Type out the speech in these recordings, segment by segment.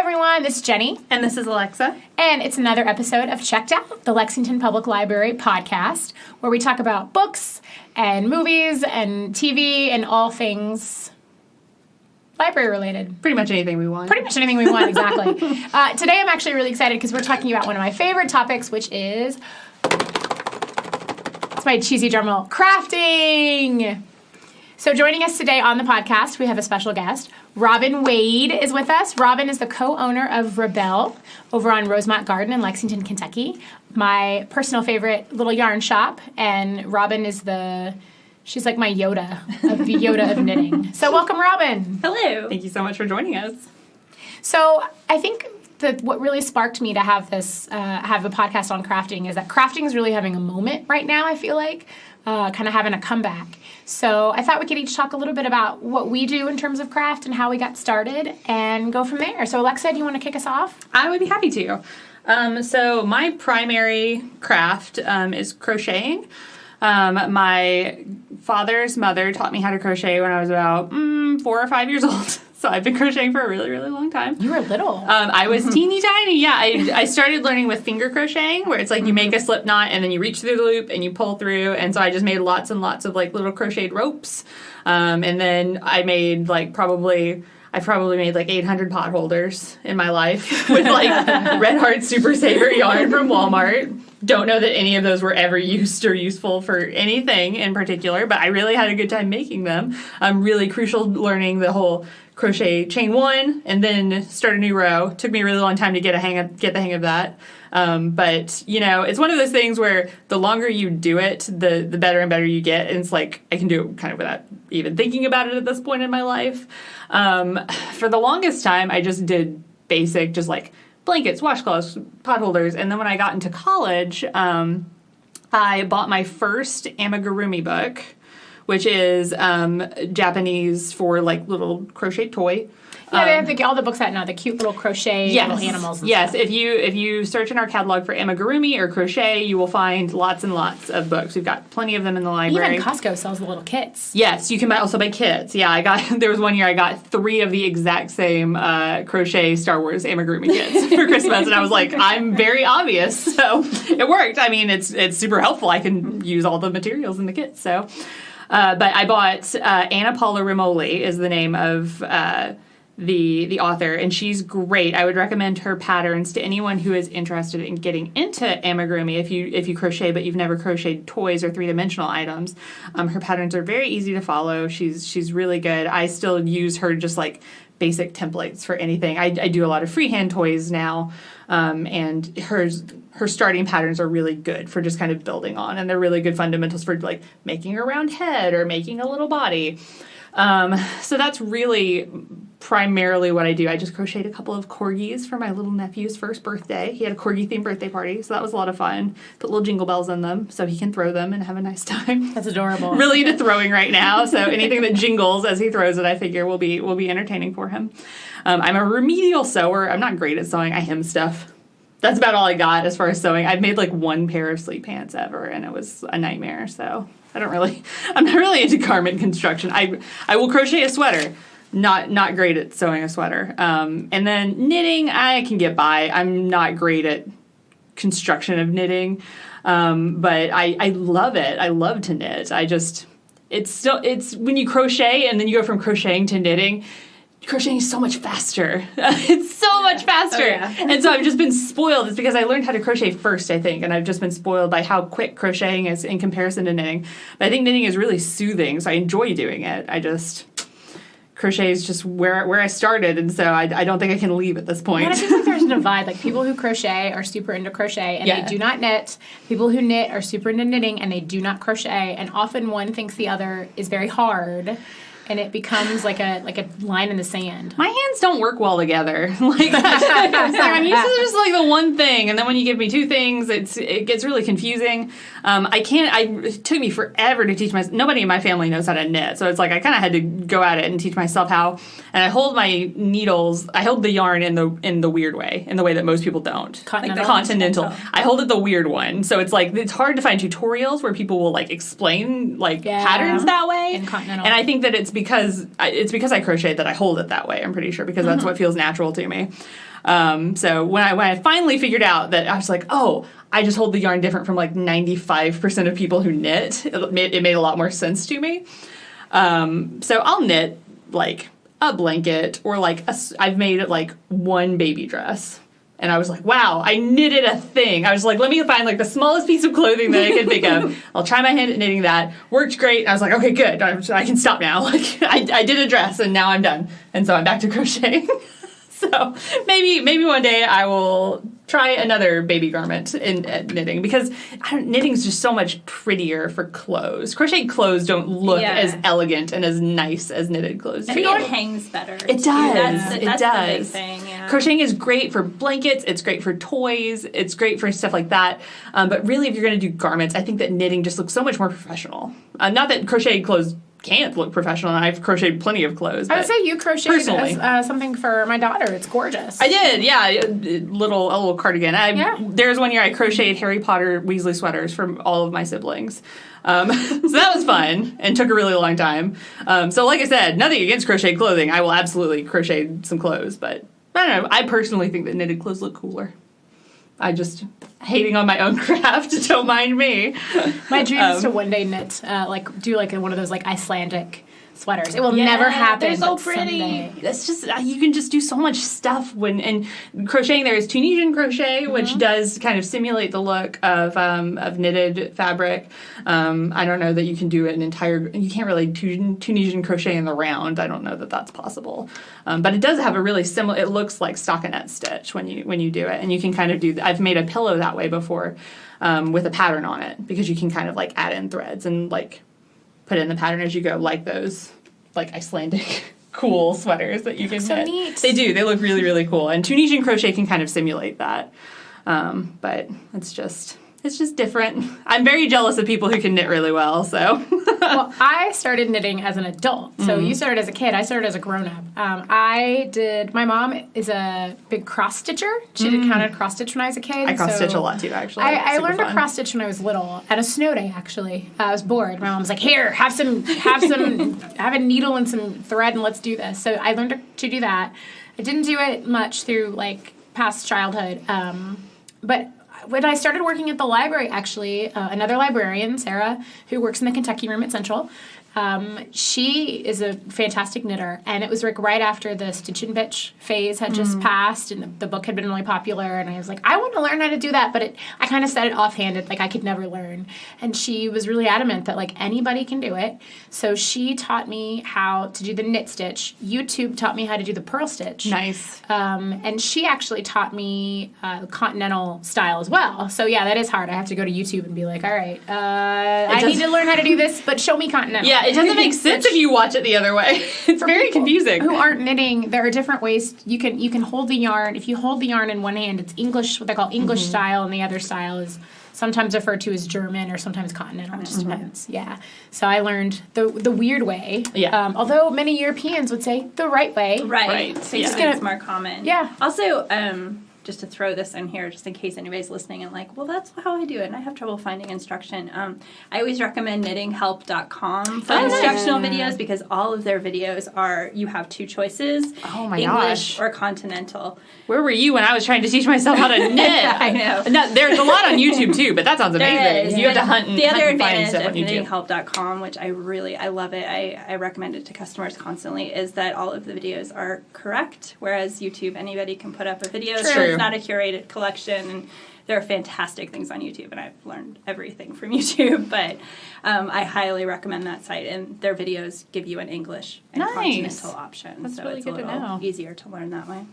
everyone, this is Jenny. And this is Alexa. And it's another episode of Checked Out, the Lexington Public Library podcast, where we talk about books and movies and TV and all things library related. Pretty much anything we want. Pretty much anything we want, exactly. Today I'm actually really excited because we're talking about one of my favorite topics, which is, it's my cheesy drum roll, crafting. So joining us today on the podcast, we have a special guest. Robyn Wade is with us. Robyn is the co-owner of ReBelle over on Rosemont Garden in Lexington, Kentucky. My personal favorite little yarn shop. And Robyn is she's like my Yoda of knitting. So welcome, Robyn. Hello. Thank you so much for joining us. So I think that what really sparked me to have this, have a podcast on crafting is that crafting is really having a moment right now, I feel like. Kind of having a comeback. So I thought we could each talk a little bit about what we do in terms of craft and how we got started and go from there. So Alexa, do you want to kick us off? I would be happy to. So my primary craft is crocheting. My father's mother taught me how to crochet when I was about 4 or 5 years old. So I've been crocheting for a really, really long time. You were little. I was teeny tiny. Yeah, I started learning with finger crocheting, where it's like you make a slip knot and then you reach through the loop and you pull through. And so I just made lots and lots of like little crocheted ropes. And then I made I probably made like 800 pot holders in my life with like Red Heart Super Saver yarn from Walmart. Don't know that any of those were ever used or useful for anything in particular, but I really had a good time making them. Really crucial learning the whole crochet chain one and then start a new row. Took me a really long time to get the hang of that. But you know, it's one of those things where the longer you do it, the better and better you get. And it's like I can do it kind of without even thinking about it at this point in my life. For the longest time, I just did basic, just like blankets, washcloths, pot holders. And then when I got into college, I bought my first amigurumi book, which is Japanese for like little crochet toy. Yeah, they have all the books out now, the cute little crochet little animals. Yes, if you search in our catalog for amigurumi or crochet, you will find lots and lots of books. We've got plenty of them in the library. Even Costco sells the little kits. Yes, you can also buy kits. Yeah, there was one year I got 3 of the exact same crochet Star Wars amigurumi kits for Christmas, and I was like, I'm very obvious, so it worked. I mean, it's super helpful. I can use all the materials in the kit, so. But I bought Anna Paula Rimoli is the name of the author, and she's great. I would recommend her patterns to anyone who is interested in getting into amigurumi. If you crochet but you've never crocheted toys or 3-dimensional items, her patterns are very easy to follow. She's really good. I still use her just like basic templates for anything. I do a lot of freehand toys now, and her starting patterns are really good for just kind of building on, and they're really good fundamentals for like making a round head or making a little body. So that's really primarily what I do. I just crocheted a couple of corgis for my little nephew's first birthday. He had a corgi-themed birthday party, so that was a lot of fun. Put little jingle bells in them so he can throw them and have a nice time. That's adorable. Really into throwing right now, so anything that jingles as he throws it, I figure will be entertaining for him. I'm a remedial sewer. I'm not great at sewing. I hem stuff. That's about all I got as far as sewing. I've made like 1 pair of sleep pants ever, and it was a nightmare, so I'm not really into garment construction. I will crochet a sweater. Not great at sewing a sweater. And then knitting, I can get by. I'm not great at construction of knitting. But I love it. I love to knit. It's when you crochet and then you go from crocheting to knitting, crocheting is so much faster. It's so much faster. Oh, yeah. And so I've just been spoiled. It's because I learned how to crochet first, I think, and I've just been spoiled by how quick crocheting is in comparison to knitting. But I think knitting is really soothing, so I enjoy doing it. Crochet is just where I started, and so I don't think I can leave at this point. And I feel like there's a divide. Like, people who crochet are super into crochet, and they do not knit. People who knit are super into knitting, and they do not crochet. And often one thinks the other is very hard. And it becomes like a line in the sand. My hands don't work well together. I'm used to just like the one thing, and then when you give me 2 things, it gets really confusing. It took me forever to teach myself. Nobody in my family knows how to knit, so it's like I kind of had to go at it and teach myself how. And I hold my needles. I hold the yarn in the weird way, in the way that most people don't. Continental. I hold it the weird one, so it's like it's hard to find tutorials where people will like explain patterns that way. And continental. And I think that it's because I crochet that I hold it that way. I'm pretty sure because that's what feels natural to me. So when I finally figured out that, I was like, oh, I just hold the yarn different from like 95% of people who knit. It made a lot more sense to me. So I'll knit like a blanket or like I've made it like one baby dress. And I was like, wow, I knitted a thing. I was like, let me find like the smallest piece of clothing that I can think of. I'll try my hand at knitting that. Worked great. And I was like, okay, good. I can stop now. Like I did a dress and now I'm done. And so I'm back to crocheting. So maybe one day I will try another baby garment in knitting because knitting is just so much prettier for clothes. Crocheted clothes don't look as elegant and as nice as knitted clothes. I think it hangs better. It does. That's the big thing. Yeah. Crocheting is great for blankets. It's great for toys. It's great for stuff like that. But really, if you're going to do garments, I think that knitting just looks so much more professional. Not that crocheted clothes can't look professional, and I've crocheted plenty of clothes. I would say you crocheted something for my daughter. It's gorgeous. I did, yeah, a little cardigan. There's one year I crocheted Harry Potter Weasley sweaters for all of my siblings. So that was fun and took a really long time. So like I said, nothing against crocheted clothing. I will absolutely crochet some clothes, but I don't know. I personally think that knitted clothes look cooler. I just hating on my own craft. Don't mind me. My dream is to one day knit, do one of those like Icelandic sweaters. It will never happen. They're so pretty. Someday. That's just you can just do so much stuff and crocheting. There is Tunisian crochet, which does kind of simulate the look of knitted fabric. I don't know that you can do an entire. You can't really Tunisian crochet in the round. I don't know that that's possible. But it does have a really similar. It looks like stockinette stitch when you do it, and you can kind of do. I've made a pillow that way before, with a pattern on it because you can kind of like add in threads and like put in the pattern as you go, like those like Icelandic cool sweaters that you can knit. Neat. They do. They look really, really cool. And Tunisian crochet can kind of simulate that. But it's just different. I'm very jealous of people who can knit really well, so. Well, I started knitting as an adult. So you started as a kid. I started as a grown-up. My mom is a big cross-stitcher. She did counted cross-stitch when I was a kid. I cross-stitch a lot, too, actually. I learned to cross-stitch when I was little, at a snow day, actually. I was bored. My mom was like, here, have a needle and some thread, and let's do this. So I learned to do that. I didn't do it much through, like, past childhood. But when I started working at the library, actually, another librarian, Sarah, who works in the Kentucky room at Central, she is a fantastic knitter, and it was like right after the Stitch and Bitch phase had just passed, and the book had been really popular, and I was like, I want to learn how to do that, but I kind of said it offhanded, like I could never learn, and she was really adamant that like anybody can do it, so she taught me how to do the knit stitch. YouTube taught me how to do the purl stitch. Nice. And she actually taught me continental style as well, so yeah, that is hard. I have to go to YouTube and be like, all right, I need to learn how to do this, but show me continental. Yeah, it doesn't make sense if you watch it the other way. It's very confusing. Who aren't knitting, there are different ways you can hold the yarn. If you hold the yarn in one hand, it's English, what they call English style, and the other style is sometimes referred to as German or sometimes continental. It just depends. Yeah. So I learned the weird way. Yeah. Although many Europeans would say the right way. Right. So it's more common. Yeah. Also, just to throw this in here, just in case anybody's listening and like, well, that's how I do it, and I have trouble finding instruction. I always recommend knittinghelp.com for instructional videos because all of their videos you have two choices. Oh my English gosh. or continental. Where were you when I was trying to teach myself how to knit? I know. No, there's a lot on YouTube too, but that sounds amazing. You have to hunt and the other find advantage stuff of on YouTube. knittinghelp.com, which I love it. I recommend it to customers constantly, is that all of the videos are correct, whereas YouTube, anybody can put up a video. So it's not a curated collection, and there are fantastic things on YouTube, and I've learned everything from YouTube, but I highly recommend that site, and their videos give you an English and continental option. That's so really it's good a little to know. easier to learn that way.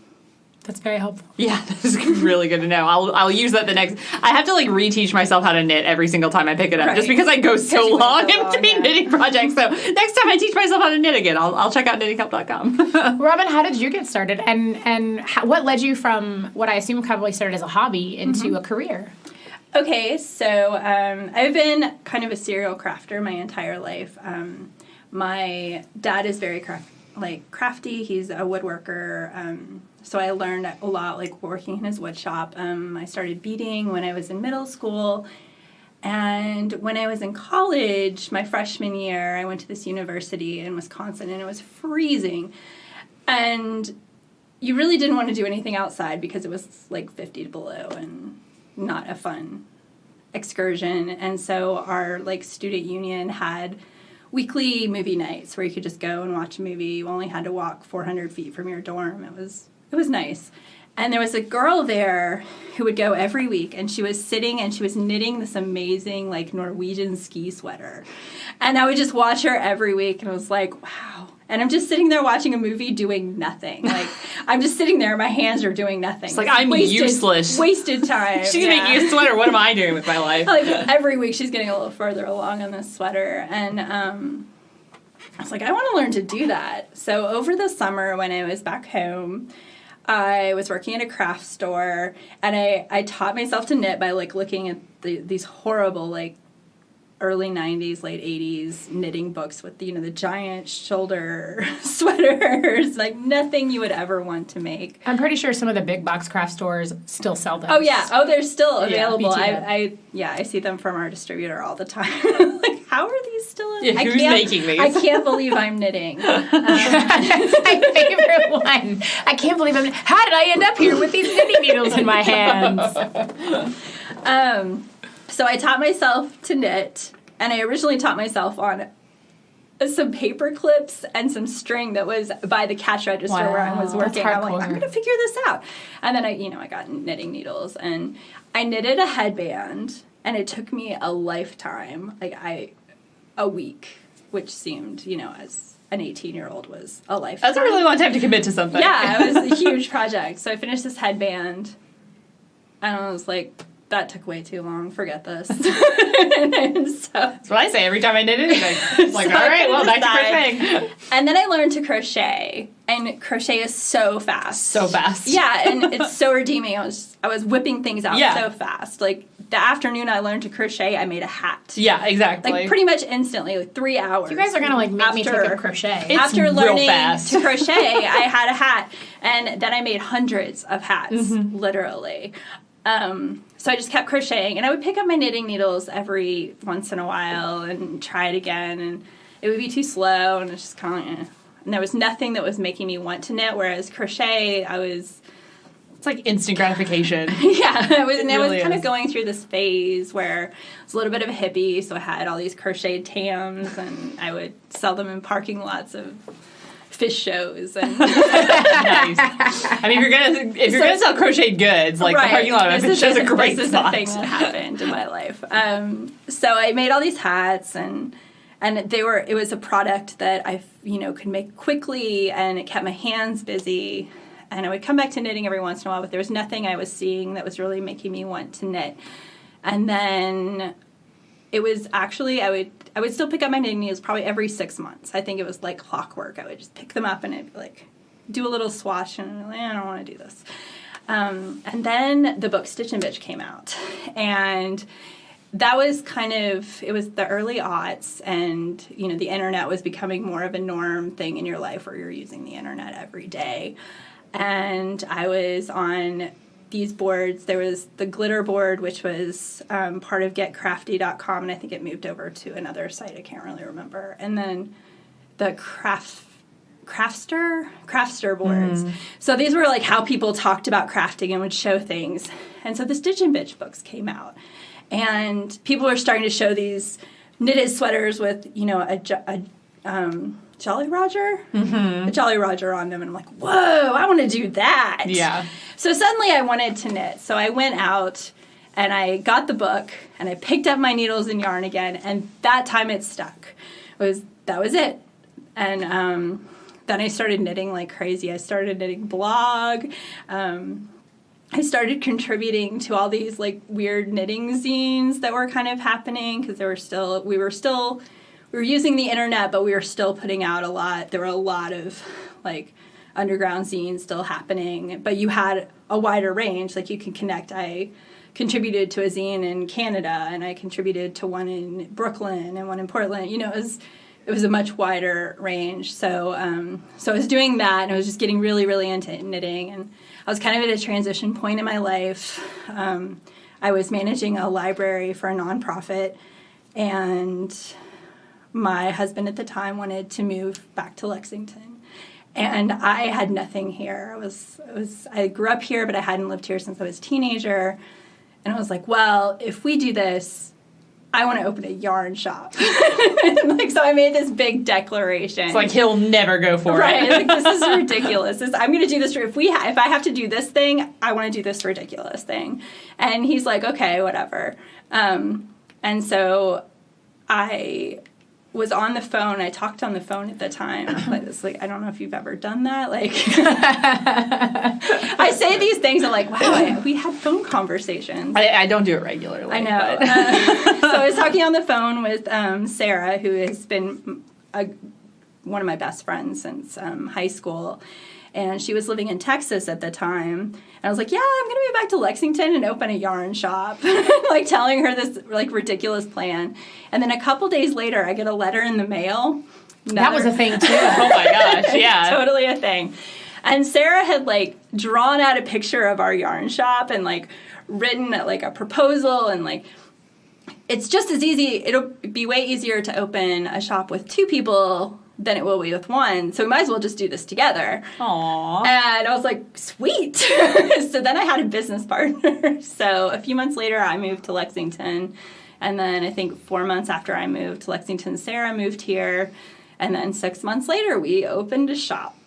That's very helpful. Yeah, this is really good to know. I'll use that the next. I have to like reteach myself how to knit every single time I pick it up, just because I go so long in between knitting projects. So next time I teach myself how to knit again, I'll check out knittinghelp.com. Robyn, how did you get started, and what led you from what I assume probably started as a hobby into a career? Okay, so I've been kind of a serial crafter my entire life. My dad is very crafty. He's a woodworker. So I learned a lot, like, working in his wood shop. I started beading when I was in middle school. And when I was in college, my freshman year, I went to this university in Wisconsin, and it was freezing. And you really didn't want to do anything outside because it was like 50 below and not a fun excursion. And so our like student union had weekly movie nights where you could just go and watch a movie. You only had to walk 400 feet from your dorm. It was nice. And there was a girl there who would go every week, and she was sitting and she was knitting this amazing like Norwegian ski sweater. And I would just watch her every week, and I was like, wow. And I'm just sitting there watching a movie doing nothing. Like, I'm just sitting there, my hands are doing nothing. It's like, I'm useless. Wasted time. She's gonna make you a sweater. What am I doing with my life? Like, every week she's getting a little further along on this sweater. And I was like, I want to learn to do that. So over the summer when I was back home, I was working at a craft store, and I taught myself to knit by, like, looking at these horrible, like, early 90s, late 80s knitting books with, the giant shoulder sweaters, like, nothing you would ever want to make. I'm pretty sure some of the big box craft stores still sell them. Oh, yeah. Oh, they're still available. Yeah, I see them from our distributor all the time. Like, how are these still in? Yeah, who's making these? I can't believe I'm knitting. That's my favorite one. I can't believe how did I end up here with these knitting needles in my hands? So I taught myself to knit, and I originally taught myself on some paper clips and some string that was by the cash register where I was working. I'm like, I'm going to figure this out. And then I got knitting needles, and I knitted a headband, and it took me a lifetime, a week, which seemed, as an 18-year-old was a lifetime. That's a really long time to commit to something. Yeah, it was a huge project. So I finished this headband, and I was like, that took way too long. Forget this. That's what I say every time I knit anything. It's like, all right, well, back to crocheting. And then I learned to crochet, and crochet is so fast. So fast. Yeah, and it's so redeeming. I was whipping things out so fast. Like, the afternoon I learned to crochet, I made a hat. Yeah, exactly. Like, pretty much instantly, like 3 hours. You guys are going to, like, make me take a crochet. After learning to crochet, I had a hat, and then I made hundreds of hats, literally. So I just kept crocheting, and I would pick up my knitting needles every once in a while and try it again, and it would be too slow, and it's just kind of, and there was nothing that was making me want to knit, whereas crochet, it's like instant gratification. Yeah, I was kind of going through this phase where I was a little bit of a hippie, so I had all these crocheted tams, and I would sell them in parking lots of fish shows. And nice. I mean, if you're gonna sell crocheted goods, like the parking lot of fish shows, a great spot. This is the thing that happened in my life. So I made all these hats, and it was a product that I could make quickly, and it kept my hands busy. And I would come back to knitting every once in a while, but there was nothing I was seeing that was really making me want to knit. And then it was actually, I would still pick up my knitting needles probably every 6 months. I think it was like clockwork. I would just pick them up and I'd like do a little swatch, and I'm like, I don't want to do this. And then the book Stitch and Bitch came out, and that was it was the early aughts, and the internet was becoming more of a norm thing in your life where you're using the internet every day. And I was on these boards. There was the glitter board, which was part of getcrafty.com, and I think it moved over to another site. I can't really remember. And then the Craftster boards. So these were like how people talked about crafting and would show things. And so the Stitch and Bitch books came out, and people were starting to show these knitted sweaters with a Jolly Roger? A Jolly Roger on them. And I'm like, whoa, I want to do that. Yeah. So suddenly I wanted to knit. So I went out and I got the book and I picked up my needles and yarn again. And that time it stuck. That was it. And then I started knitting like crazy. I started knitting blog. I started contributing to all these like weird knitting zines that were kind of happening because we were using the internet, but we were still putting out a lot. There were a lot of, like, underground zines still happening, but you had a wider range. Like, you can connect. I contributed to a zine in Canada, and I contributed to one in Brooklyn and one in Portland. It was a much wider range. So I was doing that, and I was just getting really, really into knitting, and I was kind of at a transition point in my life. I I was managing a library for a nonprofit, and my husband at the time wanted to move back to Lexington. And I had nothing here. I grew up here, but I hadn't lived here since I was a teenager. And I was like, well, if we do this, I want to open a yarn shop. So I made this big declaration. It's like he'll never go for right. it. Like, this is ridiculous. I'm going to do this. If I have to do this thing, I want to do this ridiculous thing. And he's like, okay, whatever. And so I was on the phone. I talked on the phone at the time. It's like, I don't know if you've ever done that. Like, I say these things and like, wow, we had phone conversations. I don't do it regularly. I know. So I was talking on the phone with Sarah, who has been one of my best friends since high school. And she was living in Texas at the time. And I was like, yeah, I'm going to move back to Lexington and open a yarn shop. Like telling her this like ridiculous plan. And then a couple days later, I get a letter in the mail. That was a thing too. Oh my gosh, yeah. Totally a thing. And Sarah had like drawn out a picture of our yarn shop and like written like a proposal and like, it's just as easy, it'll be way easier to open a shop with 2 people than it will be with 1. So we might as well just do this together. Aww. And I was like, sweet. So then I had a business partner. So a few months later, I moved to Lexington. And then I think 4 months after I moved to Lexington, Sarah moved here. And then 6 months later, we opened a shop.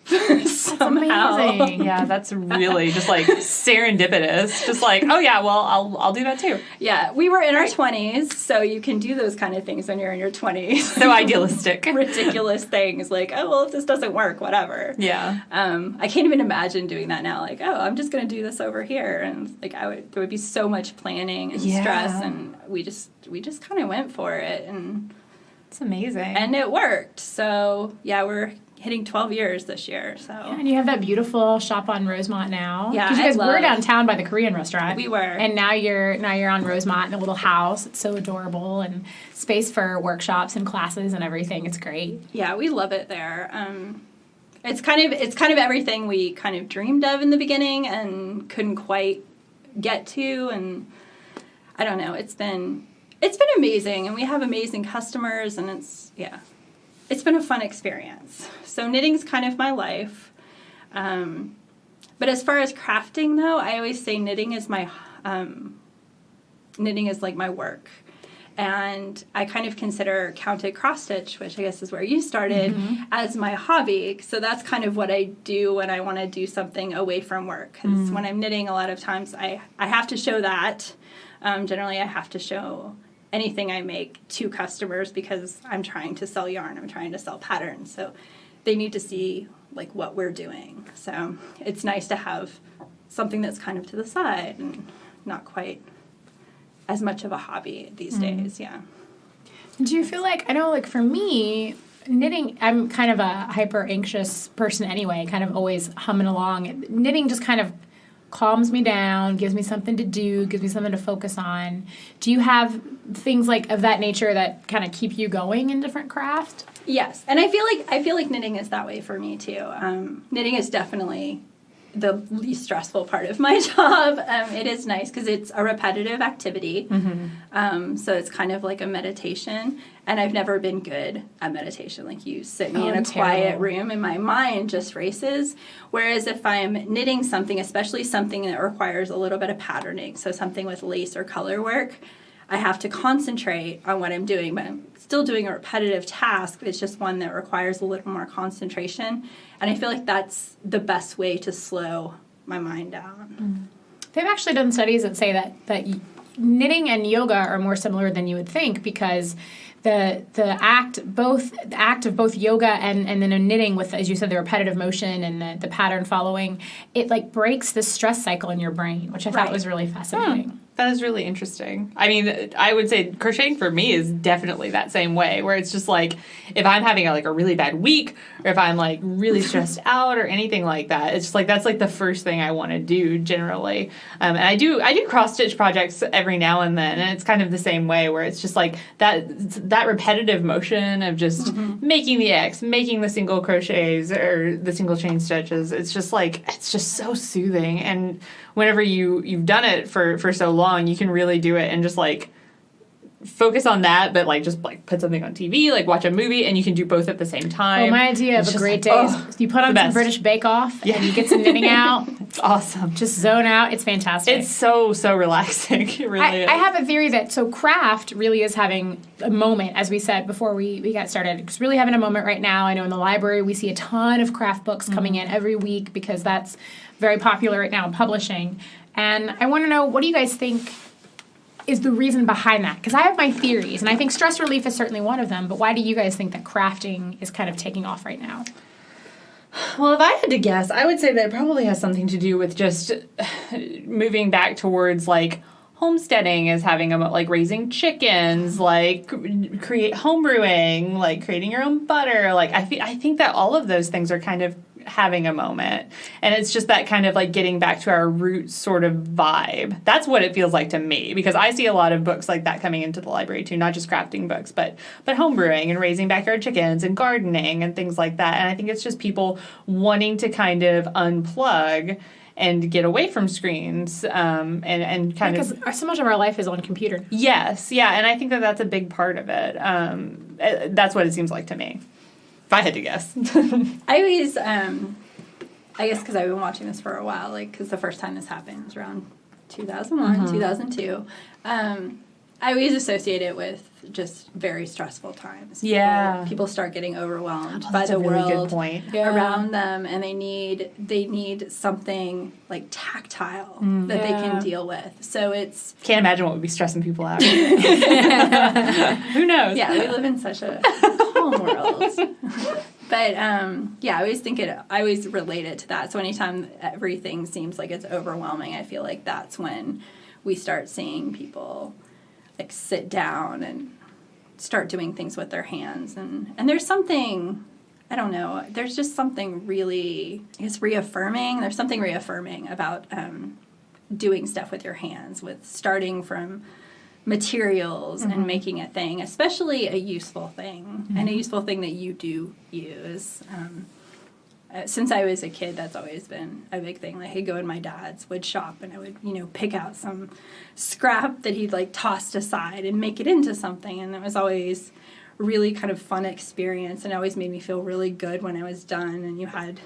Somehow. Amazing. Yeah, that's really just like serendipitous. Just like, oh yeah, well, I'll do that too. Yeah, we were in our 20s, so you can do those kind of things when you're in your 20s. So idealistic. Ridiculous things like, oh, well, if this doesn't work, whatever. Yeah. I can't even imagine doing that now. Like, oh, I'm just going to do this over here. And like, there would be so much planning and stress, and we just kind of went for it. And it's amazing. And it worked. So, yeah, we're hitting 12 years this year. So yeah, and you have that beautiful shop on Rosemont now. Yeah, because you guys were downtown by the Korean restaurant. We were, and now you're on Rosemont in a little house. It's so adorable, and space for workshops and classes and everything. It's great. Yeah, we love it there. It's kind of everything we kind of dreamed of in the beginning and couldn't quite get to, and I don't know. It's been amazing, and we have amazing customers, and it's been a fun experience. So knitting's kind of my life. But as far as crafting, though, I always say knitting is like my work. And I kind of consider counted cross stitch, which I guess is where you started, as my hobby. So that's kind of what I do when I want to do something away from work. Because when I'm knitting, a lot of times I have to show that. Generally, I have to show anything I make to customers because I'm trying to sell yarn. I'm trying to sell patterns. So they need to see like what we're doing. So it's nice to have something that's kind of to the side and not quite as much of a hobby these days. Yeah. Do you feel like, I know like for me, knitting, I'm kind of a hyper anxious person anyway, kind of always humming along. Knitting just kind of calms me down, gives me something to do, gives me something to focus on. Do you have things like of that nature that kind of keep you going in different craft? Yes, and I feel like knitting is that way for me too. Knitting is definitely the least stressful part of my job. It is nice because it's a repetitive activity, so it's kind of like a meditation. And I've never been good at meditation. Like you sit me in a quiet room and my mind just races. Whereas if I'm knitting something, especially something that requires a little bit of patterning, so something with lace or color work, I have to concentrate on what I'm doing, but I'm still doing a repetitive task. It's just one that requires a little more concentration. And I feel like that's the best way to slow my mind down. They've actually done studies that say that knitting and yoga are more similar than you would think because the act of both yoga and then knitting with, as you said, the repetitive motion and the pattern following, it like breaks the stress cycle in your brain, which I thought was really fascinating. That is really interesting. I mean, I would say crocheting for me is definitely that same way, where it's just like if I'm having a really bad week or if I'm like really stressed out or anything like that, it's just like that's like the first thing I want to do generally. And I do cross stitch projects every now and then, and it's kind of the same way where it's just like that repetitive motion of just making the X, making the single crochets or the single chain stitches. It's just so soothing, and whenever you've done it for so long, long, you can really do it and just, like, focus on that, but, like, just, like, put something on TV, like, watch a movie, and you can do both at the same time. Well, my idea of a great day is you put on some British Bake Off, and you get some knitting out. It's awesome. Just zone out. It's fantastic. It's so relaxing. It really is. I have a theory that, so craft really is having a moment, as we said before we got started. It's really having a moment right now. I know in the library we see a ton of craft books coming in every week because that's very popular right now in publishing. And I want to know, what do you guys think is the reason behind that? Because I have my theories, and I think stress relief is certainly one of them, but why do you guys think that crafting is kind of taking off right now? Well, if I had to guess, I would say that it probably has something to do with just moving back towards, like, homesteading as having like raising chickens, like create homebrewing, like creating your own butter. Like I think that all of those things are kind of having a moment, and it's just that kind of like getting back to our roots sort of vibe. That's what it feels like to me, because I see a lot of books like that coming into the library too, not just crafting books, but homebrewing and raising backyard chickens and gardening and things like that. And I think it's just people wanting to kind of unplug and get away from screens, and kind of... Because so much of our life is on computer. Yes, yeah, and I think that that's a big part of it. That's what it seems like to me, if I had to guess. I always, I guess because I've been watching this for a while, like, because the first time this happened was around 2001, 2002. I always associate it with just very stressful times. Yeah. People start getting overwhelmed by the world around them, and they need something like tactile that they can deal with. So it's... Can't imagine what would be stressing people out. Who knows? Yeah, we live in such a calm world. But, I always relate it to that. So anytime everything seems like it's overwhelming, I feel like that's when we start seeing people like sit down and start doing things with their hands. And there's something, I don't know, there's just something really, it's reaffirming. There's something reaffirming about doing stuff with your hands, with starting from materials and making a thing, especially a useful thing, and a useful thing that you do use. Since I was a kid, that's always been a big thing. Like, I'd go in my dad's wood shop, and I would, pick out some scrap that he'd, like, tossed aside and make it into something. And it was always a really kind of fun experience, and it always made me feel really good when I was done. And you had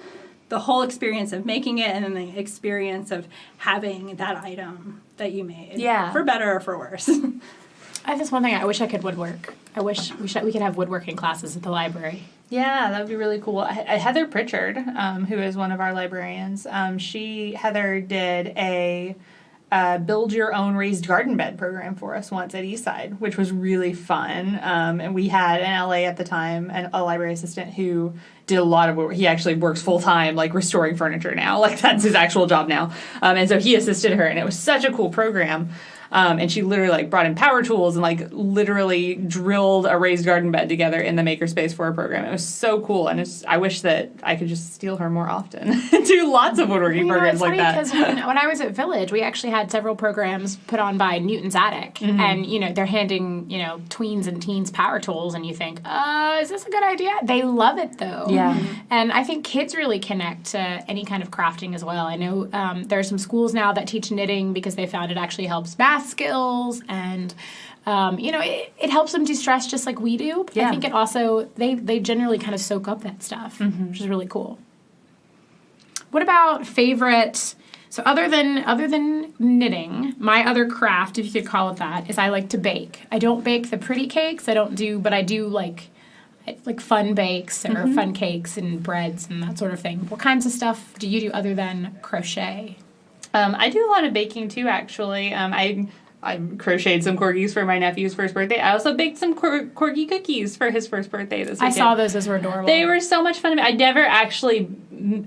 the whole experience of making it, and then the experience of having that item that you made. Yeah. For better or for worse. I have this one thing. I wish I could woodwork. I wish we could have woodworking classes at the library. Yeah, that would be really cool. Heather Pritchard, who is one of our librarians, Heather did a build your own raised garden bed program for us once at Eastside, which was really fun. And we had in LA at the time a library assistant who did a lot of work. He actually works full time, like restoring furniture now. Like, that's his actual job now. And so he assisted her, and it was such a cool program. And she literally, like, brought in power tools and, like, literally drilled a raised garden bed together in the makerspace for her program. It was so cool, and I wish that I could just steal her more often. Do lots of woodworking programs like that. It's funny, because when I was at Village, we actually had several programs put on by Newton's Attic. And, they're handing, tweens and teens power tools, and you think, is this a good idea? They love it, though. Yeah. And I think kids really connect to any kind of crafting as well. I know there are some schools now that teach knitting because they found it actually helps math skills, and it helps them de-stress just like we do. But I think it also they generally kind of soak up that stuff, which is really cool. What about favorite? So other than knitting, my other craft, if you could call it that, is I like to bake. I don't bake the pretty cakes. I do like fun bakes or fun cakes and breads and that sort of thing. What kinds of stuff do you do other than crochet? I do a lot of baking too, actually. I crocheted some corgis for my nephew's first birthday. I also baked some corgi cookies for his first birthday this weekend. I saw those. Those were adorable. They were so much fun. I never actually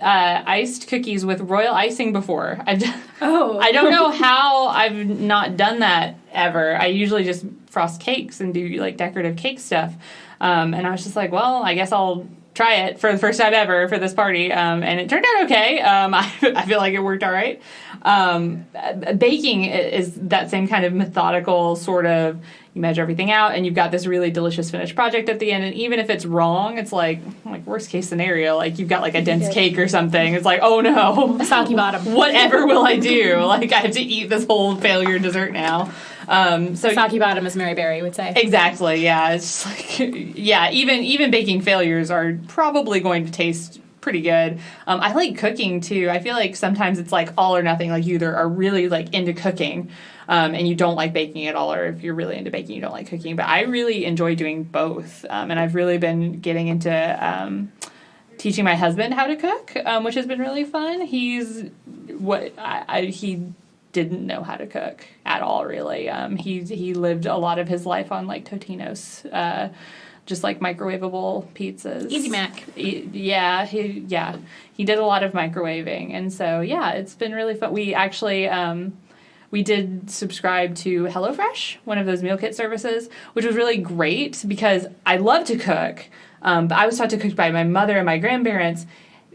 iced cookies with royal icing before. I don't know how I've not done that ever. I usually just frost cakes and do, like, decorative cake stuff. And I was just like, well, I guess I'll try it for the first time ever for this party, and it turned out okay. I feel like it worked all right. Baking is that same kind of methodical sort of, you measure everything out, and you've got this really delicious finished project at the end, and even if it's wrong, it's like worst case scenario, like you've got like a dense cake or something, it's like, oh no. Soggy bottom. Whatever will I do? Like, I have to eat this whole failure dessert now. So soggy bottom, as Mary Berry would say. Exactly, yeah. It's just like, yeah, even baking failures are probably going to taste pretty good. I like cooking too. I feel like sometimes it's like all or nothing. Like, you either are really like into cooking, and you don't like baking at all, or if you're really into baking, you don't like cooking. But I really enjoy doing both, and I've really been getting into teaching my husband how to cook, which has been really fun. He didn't know how to cook at all, really. He lived a lot of his life on like Totino's, just like microwavable pizzas. Easy Mac. He did a lot of microwaving, and so yeah, it's been really fun. We actually we did subscribe to HelloFresh, one of those meal kit services, which was really great because I love to cook, but I was taught to cook by my mother and my grandparents,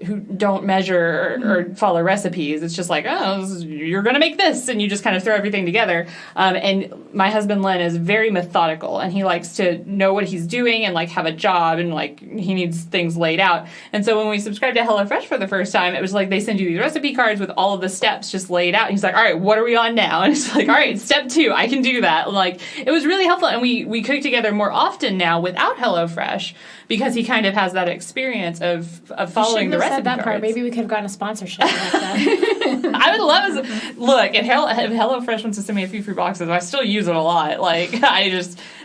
who don't measure or follow recipes. It's just like, oh, you're going to make this, and you just kind of throw everything together. And my husband, Len, is very methodical, and he likes to know what he's doing and, like, have a job, and, like, he needs things laid out. And so when we subscribed to HelloFresh for the first time, it was like they send you these recipe cards with all of the steps just laid out. And he's like, all right, what are we on now? And it's like, all right, step 2, I can do that. Like, it was really helpful, and we cook together more often now without HelloFresh, because he kind of has that experience of following the recipe that cards. part. Maybe we could have gotten a sponsorship like that. I would love look, if HelloFresh wants to send me a few free boxes, I still use it a lot. Like,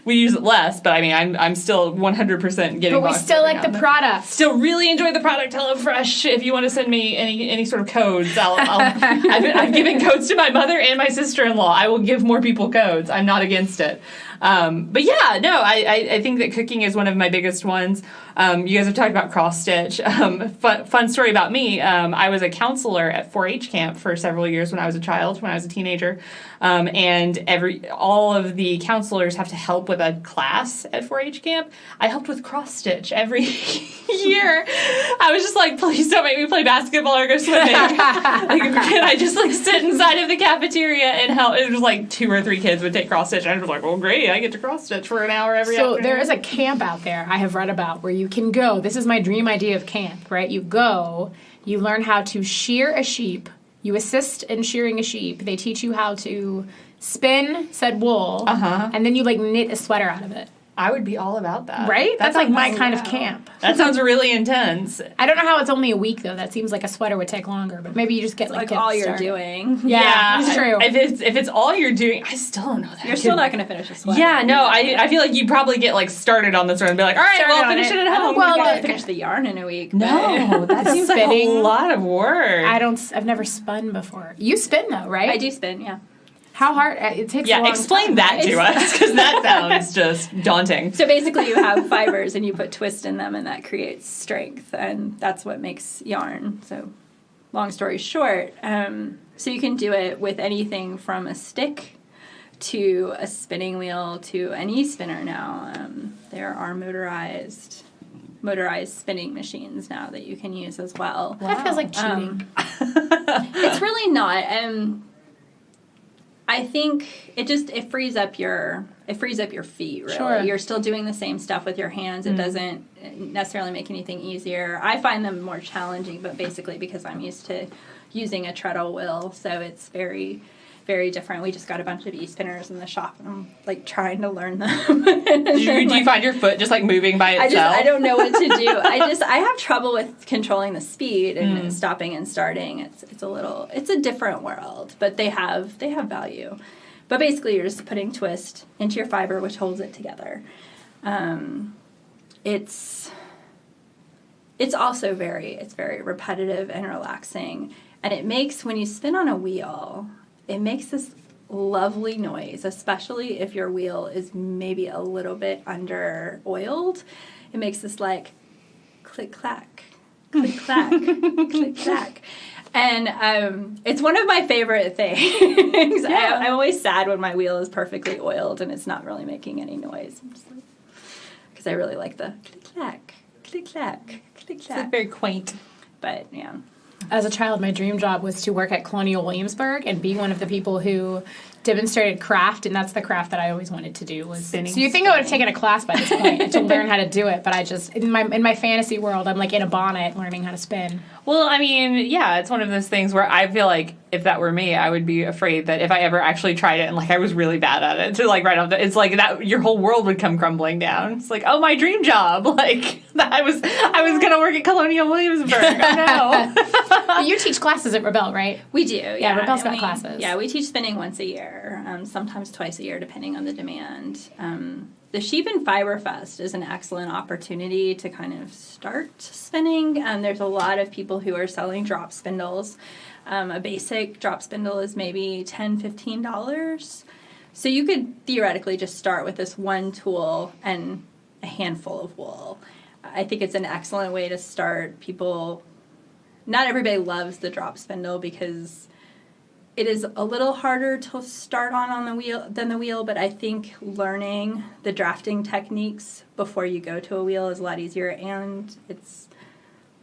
we use it less, but I mean, I'm still 100% getting. But we still like the product. Still really enjoy the product, HelloFresh. If you want to send me any sort of codes, I've given codes to my mother and my sister-in-law. I will give more people codes. I'm not against it. But yeah, no, I think that cooking is one of my biggest ones. You guys have talked about cross stitch. Fun story about me. I was a counselor at 4-H camp for several years when I was a child, when I was a teenager. And all of the counselors have to help with a class at 4-H camp. I helped with cross stitch every year. I was just like, please don't make me play basketball or go swimming. Like, can I just like sit inside of the cafeteria and help? It was like 2 or 3 kids would take cross stitch. And I was like, well, great, I get to cross stitch for an hour every afternoon. So there is a camp out there I have read about where you can go. This is my dream idea of camp, right? You go, you learn how to shear a sheep. You assist in shearing a sheep. They teach you how to spin said wool, and then you like knit a sweater out of it. I would be all about that. Right? That's like my kind of camp. That sounds really intense. I don't know how it's only a week, though. That seems like a sweater would take longer, but maybe you just get like all you're doing. Yeah, it's true. If it's all you're doing, I still don't know that. You're still not going to finish a sweater. Yeah, no, I feel like you probably get like started on this one and be like, all right, well, I'll finish it at home. Well, I finish the yarn in a week. No, that seems like a lot of work. I've never spun before. You spin though, right? I do spin, yeah. How hard? It takes a long time. Yeah, explain that to us, because that sounds just daunting. So basically you have fibers and you put twist in them, and that creates strength, and that's what makes yarn. So long story short, so you can do it with anything from a stick to a spinning wheel to an e-spinner now. There are motorized spinning machines now that you can use as well. Wow. That feels like cheating. It's really not. I think it frees up your feet, really. Sure. You're still doing the same stuff with your hands. It doesn't necessarily make anything easier. I find them more challenging, but basically because I'm used to using a treadle wheel, so it's very, very different. We just got a bunch of e-spinners in the shop, and I'm like trying to learn them. Do you find your foot just like moving by itself? I don't know what to do. I have trouble with controlling the speed and stopping and starting. It's a different world, but they have value. But basically, you're just putting twist into your fiber, which holds it together. It's also very repetitive and relaxing, and it makes, when you spin on a wheel, it makes this lovely noise, especially if your wheel is maybe a little bit under oiled. It makes this like click clack, click clack, click clack. And it's one of my favorite things. Yeah. I'm always sad when my wheel is perfectly oiled and it's not really making any noise. I'm just like, because I really like the click clack, click-clack, click-clack. It's very quaint. But, yeah. As a child, my dream job was to work at Colonial Williamsburg and be one of the people who demonstrated craft, and that's the craft that I always wanted to do. Was spinning. So you think I would have taken a class by this point to learn how to do it, but I just in my fantasy world, I'm like in a bonnet learning how to spin. Well, I mean, yeah, it's one of those things where I feel like if that were me, I would be afraid that if I ever actually tried it and like I was really bad at it, to like right off it's like that your whole world would come crumbling down. It's like, oh, my dream job, like I was gonna work at Colonial Williamsburg. Oh no. You teach classes at ReBelle, right? We do. Yeah, ReBelle's got classes. Yeah, we teach spinning once a year, sometimes twice a year, depending on the demand. The Sheep and Fiber Fest is an excellent opportunity to kind of start spinning. There's a lot of people who are selling drop spindles. A basic drop spindle is maybe $10, $15. So you could theoretically just start with this one tool and a handful of wool. I think it's an excellent way to start. Not everybody loves the drop spindle because it is a little harder to start on the wheel than the wheel, but I think learning the drafting techniques before you go to a wheel is a lot easier, and it's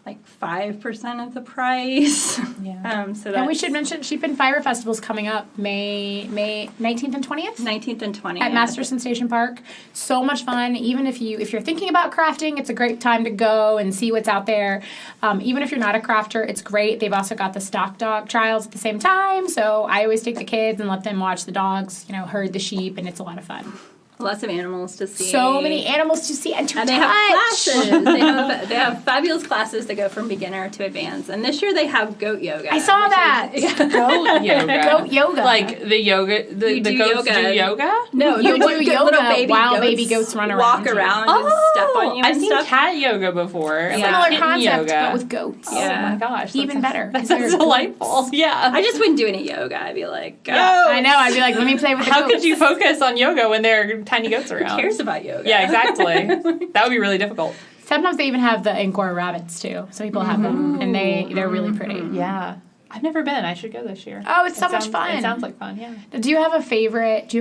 like 5% of the price. Yeah. And we should mention Sheep and Fiber Festival's coming up May 19th and 20th? 19th and 20th. At Masterson Station Park. So much fun. Even if you're thinking about crafting, it's a great time to go and see what's out there. Even if you're not a crafter, it's great. They've also got the stock dog trials at the same time. So I always take the kids and let them watch the dogs, herd the sheep, and it's a lot of fun. Lots of animals to see. So many animals to see and to touch. They have classes. they have fabulous classes that go from beginner to advanced. And this year they have goat yoga. I saw that. Goat yoga. Goat yoga. Like the yoga. The goats do yoga? No, you do yoga little baby while goats baby goats run around. Walk around and step on you. I've seen cat yoga before. Similar concept, but with goats. Yeah. Oh my gosh. Even better. That's delightful. Yeah. I just wouldn't do any yoga. I'd be like, go. Yeah, I know. I'd be like, let me play with the goats. How could you focus on yoga when there are tiny goats around? Who cares about yoga? Yeah, exactly. That would be really difficult. Sometimes they even have the Angkor rabbits too. Some people have them, and they're really pretty. Yeah, I've never been. I should go this year. Oh, it's so much fun. It sounds like fun. Yeah. Do you have a favorite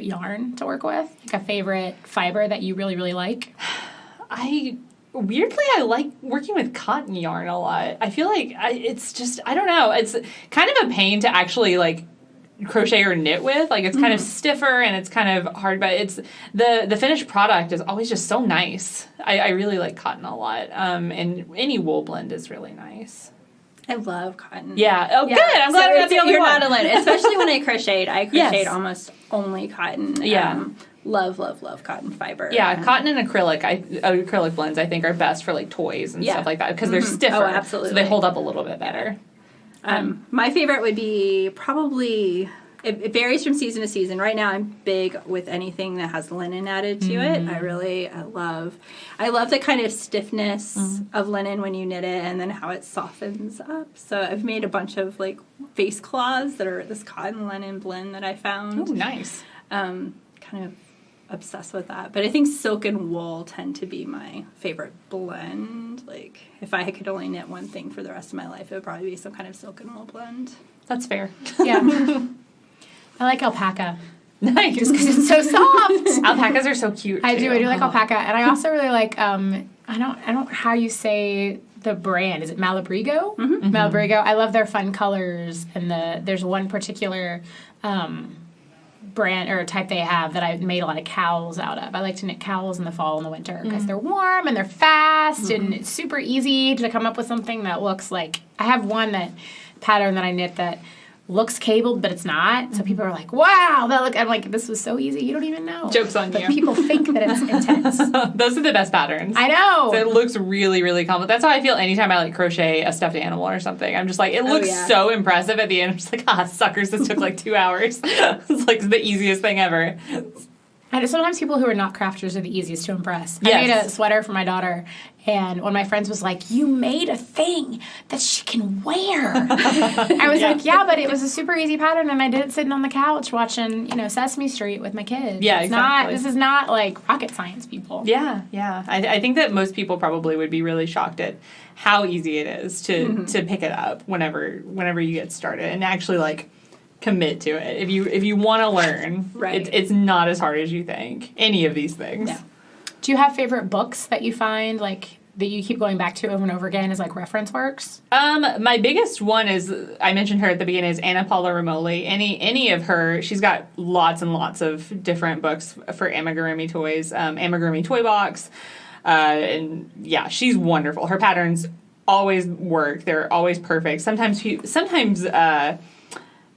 yarn to work with? Like a favorite fiber that you really, really like? Weirdly, I like working with cotton yarn a lot. I feel like it's just, I don't know. It's kind of a pain to actually like crochet or knit with. Like it's kind of stiffer and it's kind of hard, but it's the finished product is always just so nice. I really like cotton a lot. And any wool blend is really nice. I love cotton. Yeah. Oh, yeah. Good. I'm glad you're You're not alone. Especially when I crocheted. I crocheted almost only cotton. Yeah. Love cotton fiber. Yeah, cotton and acrylic blends I think are best for like toys and stuff like that because they're stiffer. Oh, absolutely. So they hold up a little bit better. My favorite would be probably, it varies from season to season. Right now I'm big with anything that has linen added to it. I love the kind of stiffness of linen when you knit it and then how it softens up. So I've made a bunch of like face cloths that are this cotton linen blend that I found. Oh, nice. Kind of obsessed with that. But I think silk and wool tend to be my favorite blend. Like, if I could only knit one thing for the rest of my life, it would probably be some kind of silk and wool blend. That's fair. Yeah. I like alpaca. Nice. Just because it's so soft. Alpacas are so cute, I do like alpaca. And I also really like, I don't know how you say the brand. Is it Malabrigo? Malabrigo. I love their fun colors. And there's one particular brand or type they have that I made a lot of cowls out of. I like to knit cowls in the fall and the winter because they're warm and they're fast and it's super easy to come up with something that looks like, I have one pattern that I knit that looks cabled, but it's not. So people are like, wow, I'm like, this was so easy. You don't even know. Joke's on you. But people think that it's intense. Those are the best patterns. I know. So it looks really, really complex. That's how I feel anytime I like crochet a stuffed animal or something. I'm just like, it looks so impressive at the end. I'm just like, suckers, this took like 2 hours. It's like the easiest thing ever. And sometimes people who are not crafters are the easiest to impress. Yes. I made a sweater for my daughter, and one of my friends was like, you made a thing that she can wear. I was like, yeah, but it was a super easy pattern, and I did it sitting on the couch watching, Sesame Street with my kids. Yeah, exactly. This is not like rocket science, people. Yeah. I think that most people probably would be really shocked at how easy it is to pick it up whenever you get started and actually like commit to it. If you want to learn, it's not as hard as you think. Any of these things. Yeah. Do you have favorite books that you find like that you keep going back to over and over again as like reference works? My biggest one is, I mentioned her at the beginning, is Anna Paula Romoli. Any of her, she's got lots and lots of different books for amigurumi toys. Amigurumi Toy Box. And yeah, she's wonderful. Her patterns always work. They're always perfect. Sometimes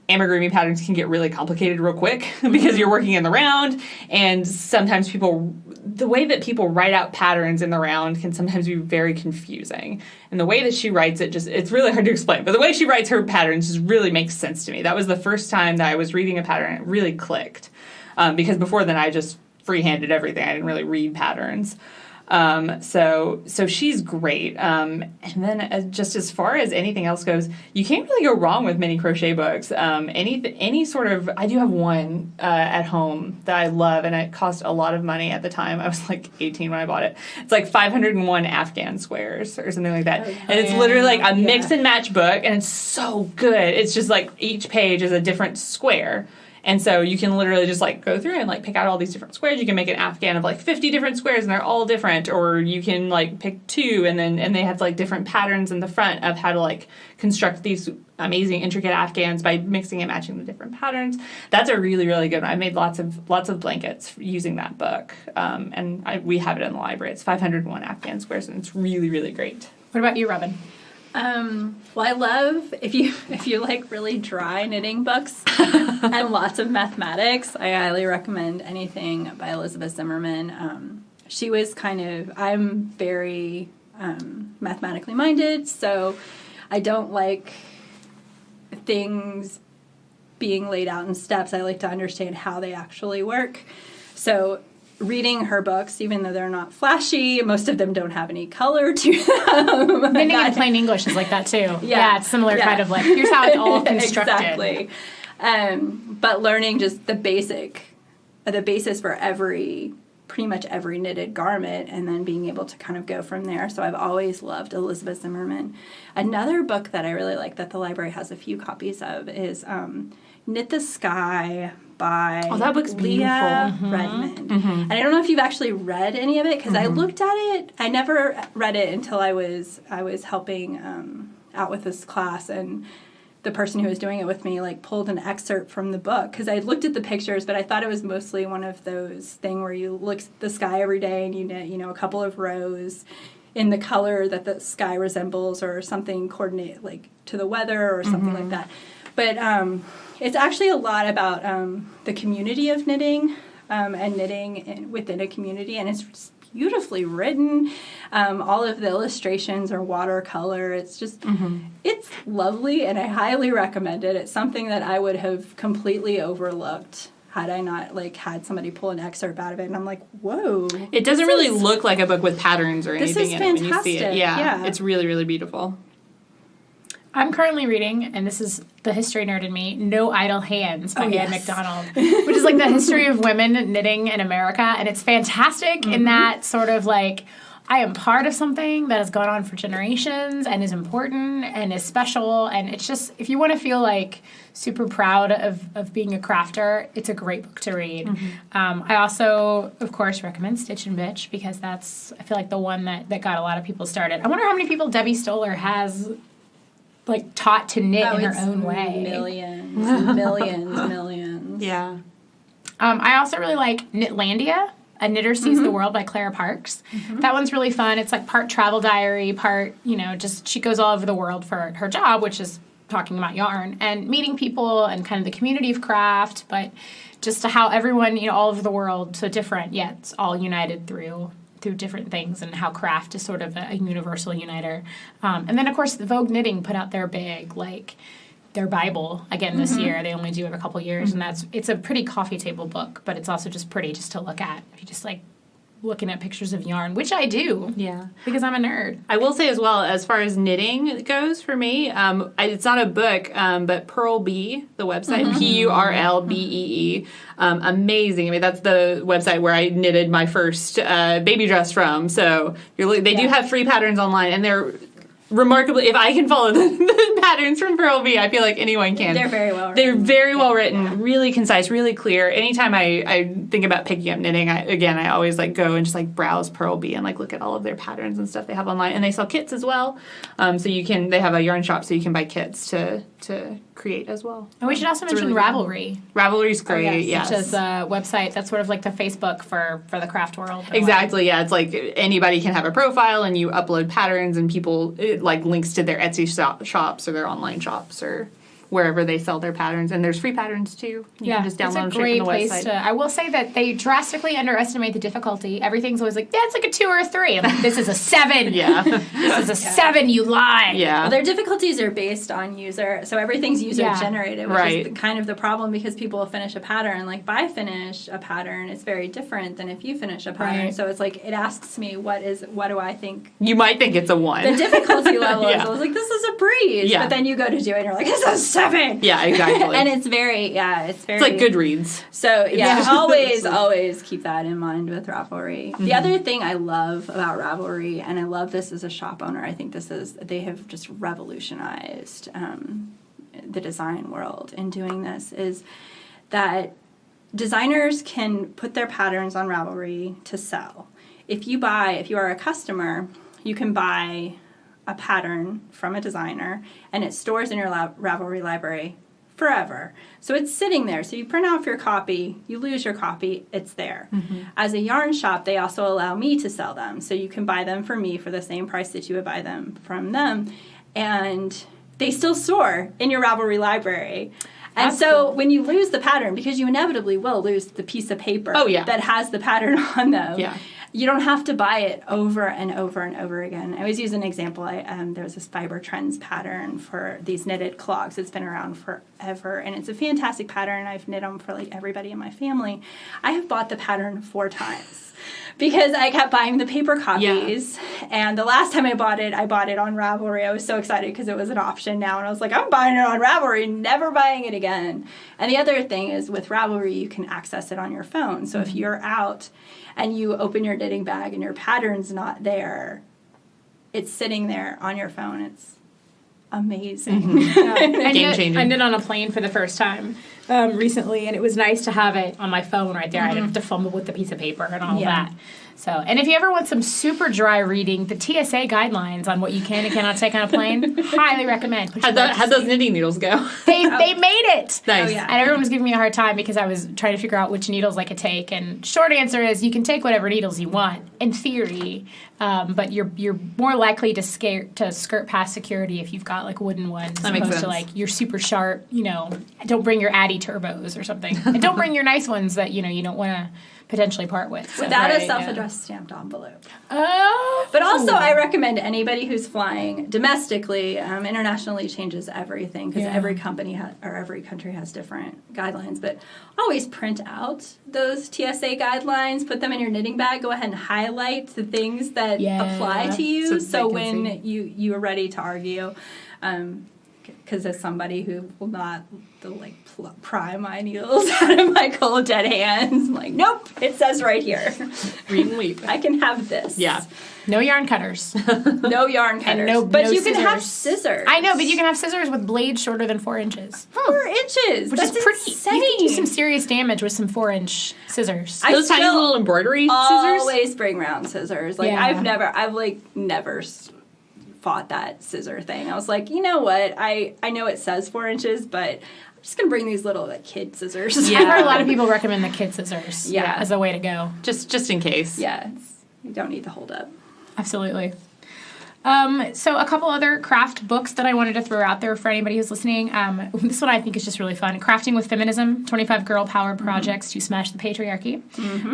amigurumi patterns can get really complicated real quick because you're working in the round, and sometimes the way that people write out patterns in the round can sometimes be very confusing. And the way that she writes it, it's really hard to explain, but the way she writes her patterns just really makes sense to me. That was the first time that I was reading a pattern and it really clicked. Because before then I just freehanded everything. I didn't really read patterns. So she's great. And then just as far as anything else goes, you can't really go wrong with mini crochet books. Any sort of, I do have one, at home that I love, and it cost a lot of money at the time. I was like 18 when I bought it. It's like 501 Afghan squares or something like that. Oh, and it's literally like a mix and match book, and it's so good. It's just like each page is a different square. And so you can literally just, like, go through and, like, pick out all these different squares. You can make an Afghan of, like, 50 different squares, and they're all different. Or you can, like, pick 2, and they have, like, different patterns in the front of how to, like, construct these amazing, intricate Afghans by mixing and matching the different patterns. That's a really, really good one. I made lots of blankets using that book. And we have it in the library. It's 501 Afghan squares, and it's really, really great. What about you, Robyn? Well, I love, if you like really dry knitting books and lots of mathematics, I highly recommend anything by Elizabeth Zimmerman. She was I'm very mathematically minded, so I don't like things being laid out in steps. I like to understand how they actually work. So reading her books, even though they're not flashy, most of them don't have any color to them. Knitting in plain English is like that too. Yeah, it's similar kind of like, here's how it's all constructed. Exactly. But learning just the basis for pretty much every knitted garment, and then being able to kind of go from there. So I've always loved Elizabeth Zimmerman. Another book that I really like that the library has a few copies of is Knit the Sky by that book's Leah Redmond. Mm-hmm. And I don't know if you've actually read any of it, because I looked at it. I never read it until I was helping out with this class, and the person who was doing it with me like pulled an excerpt from the book, because I looked at the pictures, but I thought it was mostly one of those thing where you look at the sky every day and you knit, a couple of rows in the color that the sky resembles, or something coordinate like to the weather or something like that. But it's actually a lot about the community of knitting and knitting within a community, and it's just beautifully written. All of the illustrations are watercolor. It's just, it's lovely, and I highly recommend it. It's something that I would have completely overlooked had I not had somebody pull an excerpt out of it, and I'm like, whoa. It doesn't really look like a book with patterns or anything in it when you see it. Yeah, it's really, really beautiful. I'm currently reading, and this is the history nerd in me, No Idle Hands by Anne MacDonald, which is like the history of women knitting in America, and it's fantastic in that sort of like, I am part of something that has gone on for generations and is important and is special, and it's just, if you want to feel like super proud of being a crafter, it's a great book to read. I also, of course, recommend Stitch and Bitch, because that's, I feel like, the one that got a lot of people started. I wonder how many people Debbie Stoller has taught to knit in her own way. Millions. Yeah. I also really like Knitlandia, A Knitter Sees the World by Clara Parks. That one's really fun. It's like part travel diary, part, just she goes all over the world for her job, which is talking about yarn and meeting people and kind of the community of craft, but just to how everyone, all over the world, so different, yet it's all united through different things, and how craft is sort of a universal uniter. And then, of course, the Vogue Knitting put out their big, their Bible again this year. They only do it a couple years, and it's a pretty coffee table book, but it's also just pretty just to look at. If you just looking at pictures of yarn, which I do. Yeah. Because I'm a nerd. I will say as well, as far as knitting goes for me, it's not a book, but Purl Bee, the website, Purlbee, amazing. I mean, that's the website where I knitted my first baby dress from. So they do have free patterns online, and they're remarkably, if I can follow the patterns from Pearl Bee. I feel like anyone can. They're very well written. They're very well written, really concise, really clear. Anytime I think about picking up knitting, I always like go and just like browse Pearl Bee and like look at all of their patterns and stuff they have online. And they sell kits as well. So they have a yarn shop so you can buy kits to create as well. And we should also mention really Ravelry. Ravelry's great, yes. Which is a website that's sort of like the Facebook for the craft world. Exactly, yeah. It's like anybody can have a profile and you upload patterns and people, like links to their Etsy shops or their online shops or wherever they sell their patterns. And there's free patterns too. You can just download them straight from the website. I will say that they drastically underestimate the difficulty. Everything's always like, it's like a 2 or a 3. I'm like, this is a 7. Yeah. This is a 7, you lie. Yeah. Well, their difficulties are based on user, so everything's user-generated, which is kind of the problem because people will finish a pattern. Like, if I finish a pattern, it's very different than if you finish a pattern. So it's like, it asks me, what do I think? You might think it's a 1. The difficulty level is, I was like, this is a breeze. Yeah. But then you go to do it and you're like, this is a 7. Yeah, exactly. And it's very. It's like Goodreads. So, always keep that in mind with Ravelry. Mm-hmm. The other thing I love about Ravelry, and I love this as a shop owner, I think they have just revolutionized the design world in doing this, is that designers can put their patterns on Ravelry to sell. If you are a customer, you can buy a pattern from a designer, and it stores in your Ravelry library forever. So it's sitting there. So you print off your copy, you lose your copy, it's there. Mm-hmm. As a yarn shop, they also allow me to sell them. So you can buy them from me for the same price that you would buy them from them. And they still store in your Ravelry library. And that's so cool. When you lose the pattern, because you inevitably will lose the piece of paper that has the pattern on them, you don't have to buy it over and over and over again. I always use an example. There was this Fiber Trends pattern for these knitted clogs. It's been around forever, and it's a fantastic pattern. I've knit them for like everybody in my family. I have bought the pattern 4 times because I kept buying the paper copies. Yeah. And the last time I bought it on Ravelry. I was so excited because it was an option now, and I was like, I'm buying it on Ravelry, never buying it again. And the other thing is with Ravelry, you can access it on your phone. So if you're out and you open your knitting bag and your pattern's not there, it's sitting there on your phone. It's amazing. Mm-hmm. Game changing. I knit on a plane for the first time recently, and it was nice to have it on my phone right there. Mm-hmm. I didn't have to fumble with the piece of paper and all of that. So, and if you ever want some super dry reading, the TSA guidelines on what you can and cannot take on a plane, highly recommend. How'd those knitting needles go? They made it. Nice. Oh, yeah. And everyone was giving me a hard time because I was trying to figure out which needles I could take. And short answer is you can take whatever needles you want, in theory, but you're more likely to skirt past security if you've got like wooden ones, as opposed to like your super sharp. Don't bring your Addy turbos or something, and don't bring your nice ones that you don't want to potentially part with. So, without a self-addressed stamped envelope. Oh. But also I recommend anybody who's flying domestically, internationally changes everything because every company or every country has different guidelines, but always print out those TSA guidelines, put them in your knitting bag, go ahead and highlight the things that apply to you so when you are ready to argue. Because as somebody who will not pry my needles out of my cold dead hands, I'm like, nope, it says right here. Read and weep. I can have this. Yeah. No yarn cutters. No yarn cutters. And but no you scissors. Can have scissors. I know, but you can have scissors with blades shorter than 4 inches. 4 inches. Which That's is pretty. insane. You can do some serious damage with some 4-inch scissors. Those tiny little embroidery scissors? Always bring round scissors. I've never fought that scissor thing. I was like, you know what? I know it says 4 inches, but I'm just going to bring these little kid scissors. Yeah. I've heard a lot of people recommend the kid scissors as a way to go. Just in case. Yeah. You don't need to hold up. Absolutely. So a couple other craft books that I wanted to throw out there for anybody who's listening. This one I think is just really fun. Crafting with Feminism, 25 Girl Power Projects to Smash the Patriarchy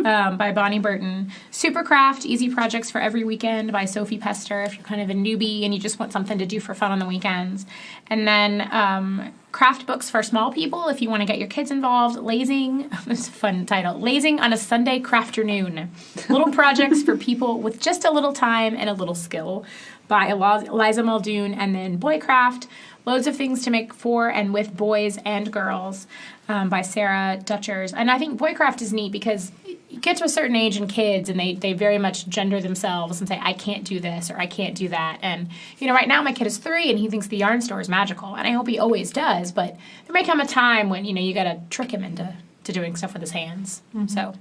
by Bonnie Burton. Super Craft, Easy Projects for Every Weekend by Sophie Pester if you're kind of a newbie and you just want something to do for fun on the weekends. And then craft books for small people if you want to get your kids involved. Lazing, it's a fun title, Lazing on a Sunday Crafternoon. Little projects for people with just a little time and a little skill by Eliza Muldoon. And then Boycraft, Loads of things to make for and with boys and girls by Sarah Dutchers. And I think Boycraft is neat because you get to a certain age in kids and they very much gender themselves and say, I can't do this or I can't do that. And, right now my kid is 3 and he thinks the yarn store is magical. And I hope he always does. But there may come a time when, you got to trick him into doing stuff with his hands. Mm-hmm. So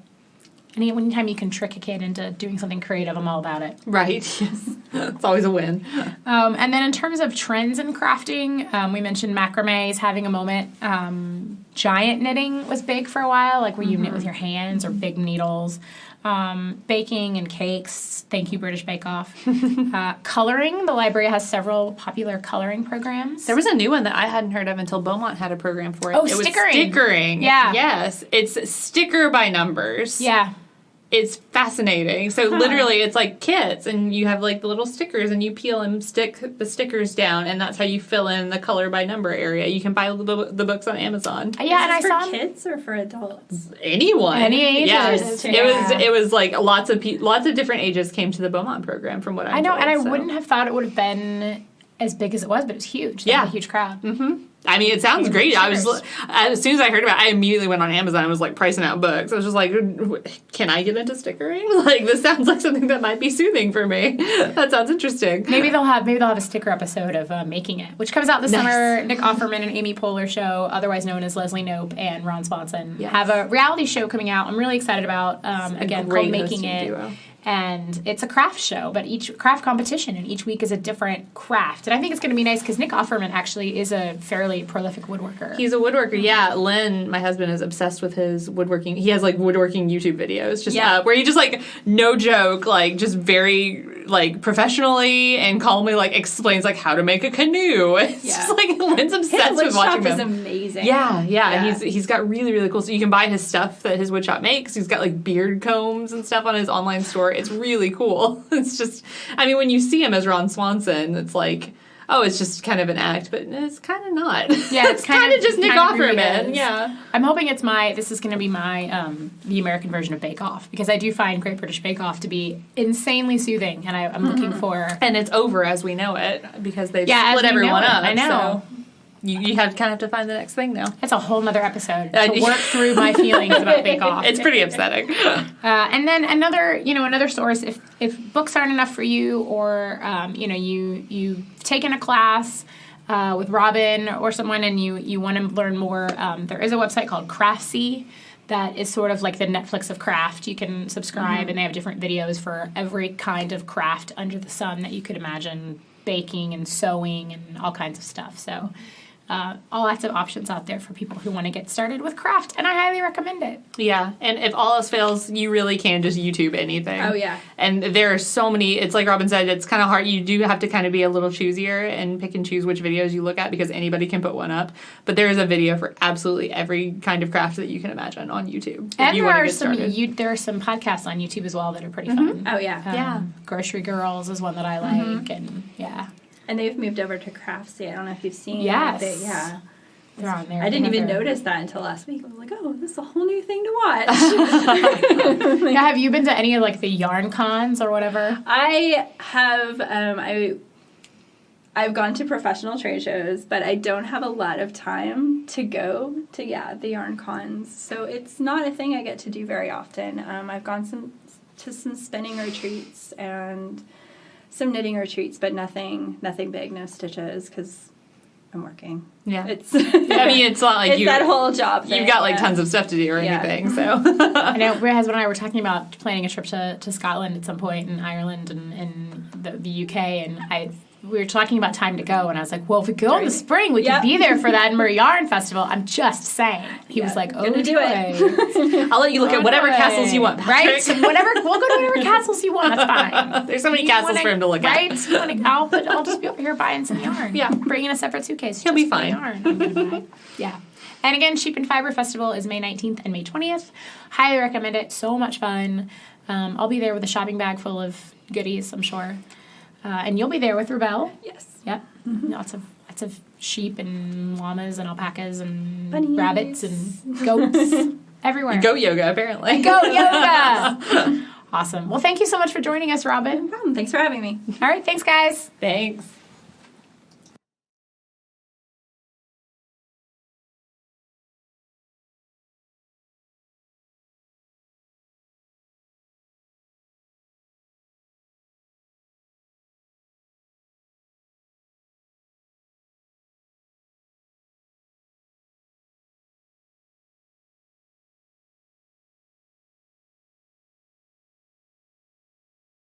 anytime you can trick a kid into doing something creative, I'm all about it. Right, yes. It's always a win. And then in terms of trends in crafting, we mentioned macrame is having a moment. Giant knitting was big for a while, like where you knit with your hands or big needles. Baking and cakes. Thank you, British Bake Off. Coloring. The library has several popular coloring programs. There was a new one that I hadn't heard of until Beaumont had a program for it. Oh, it stickering. Was stickering. Yeah. Yes. It's sticker by numbers. Yeah. It's fascinating. So literally it's like kits and you have like the little stickers and you peel and stick the stickers down and that's how you fill in the color by number area. You can buy the books on Amazon. Yeah, and I saw for kids or for adults? Anyone. Any ages. Yes. Yeah. It was like lots of different ages came to the Beaumont program from what I know, told, and I wouldn't have thought it would have been as big as it was, but it was huge. Yeah. A huge crowd. Mm-hmm. I mean, it sounds great. As soon as I heard about it, I immediately went on Amazon and was like pricing out books. I was just like, can I get into stickering? Like, this sounds like something that might be soothing for me. That sounds interesting. Maybe they'll have a sticker episode of Making It, which comes out this summer. Nick Offerman and Amy Poehler show, otherwise known as Leslie Knope and Ron Swanson, have a reality show coming out. I'm really excited about, again, called Making It. Duo. And it's a craft show, but each craft competition, and each week is a different craft. And I think it's going to be nice because Nick Offerman actually is a fairly prolific woodworker. He's a woodworker, yeah. Lynn, my husband, is obsessed with his woodworking. He has, like, woodworking YouTube videos just where he just, like, no joke, like, just very, like, professionally and calmly, like, explains, like, how to make a canoe. It's just, like, Lynn's obsessed with watching them. His wood shop is amazing. Yeah. He's got really, really cool. So you can buy his stuff that his wood shop makes. He's got, like, beard combs and stuff on his online store. It's really cool. It's just, I mean, when you see him as Ron Swanson, it's like, oh, it's just kind of an act, but it's kind of not. Yeah, it's kind of just Nick Offerman. Yeah. I'm hoping this is going to be my, the American version of Bake Off, because I do find Great British Bake Off to be insanely soothing, and I'm looking for... And it's over as we know it, because they've split everyone up. I know. So. You kind of have to find the next thing now. That's a whole nother episode to work through my feelings about Bake Off. It's pretty upsetting. And then another source, if books aren't enough for you, or you've taken a class with Robyn or someone and you want to learn more, there is a website called Craftsy that is sort of like the Netflix of craft. You can subscribe and they have different videos for every kind of craft under the sun that you could imagine, baking and sewing and all kinds of stuff. So all lots of options out there for people who want to get started with craft, and I highly recommend it. Yeah, and if all else fails, you really can just YouTube anything. Oh, yeah. And there are so many, it's like Robyn said, it's kind of hard. You do have to kind of be a little choosier and pick and choose which videos you look at, because anybody can put one up. But there is a video for absolutely every kind of craft that you can imagine on YouTube. And there are some podcasts on YouTube as well that are pretty fun. Oh, yeah. Grocery Girls is one that I like, and yeah. And they've moved over to Craftsy. I don't know if you've seen it. Yeah. They're on there. I didn't even notice that until last week. I was like, oh, this is a whole new thing to watch. Yeah, have you been to any of, like, the yarn cons or whatever? I have. I've gone to professional trade shows, but I don't have a lot of time to go to, the yarn cons. So it's not a thing I get to do very often. I've gone to some spinning retreats and some knitting retreats, but nothing big, no stitches, because I'm working. Yeah. It's I mean, it's not like it's that whole job thing. You've got, like, tons of stuff to do or anything, so. I know, my husband and I were talking about planning a trip to Scotland at some point, and Ireland and the UK, and we were talking about time to go, and I was like, well, if we go in the spring, we could be there for that Edinburgh Yarn Festival. I'm just saying. He was like, oh, do it. I'll let you look at whatever castles you want, Patrick. Right? We'll go to whatever castles you want. That's fine. There's so many castles for him to look at. Right? I'll just be over here buying some yarn. Yeah. Bring in a separate suitcase. He'll be fine. Yarn. I'm gonna buy. Yeah. And again, Sheep and Fiber Festival is May 19th and May 20th. Highly recommend it. So much fun. I'll be there with a shopping bag full of goodies, I'm sure. And you'll be there with ReBelle. Yes. Yep. Mm-hmm. Lots of sheep and llamas and alpacas and bunnies, rabbits and goats everywhere. Goat yoga, apparently. Goat yoga. Awesome. Well, thank you so much for joining us, Robyn. No problem. Thanks for having me. All right. Thanks, guys. Thanks.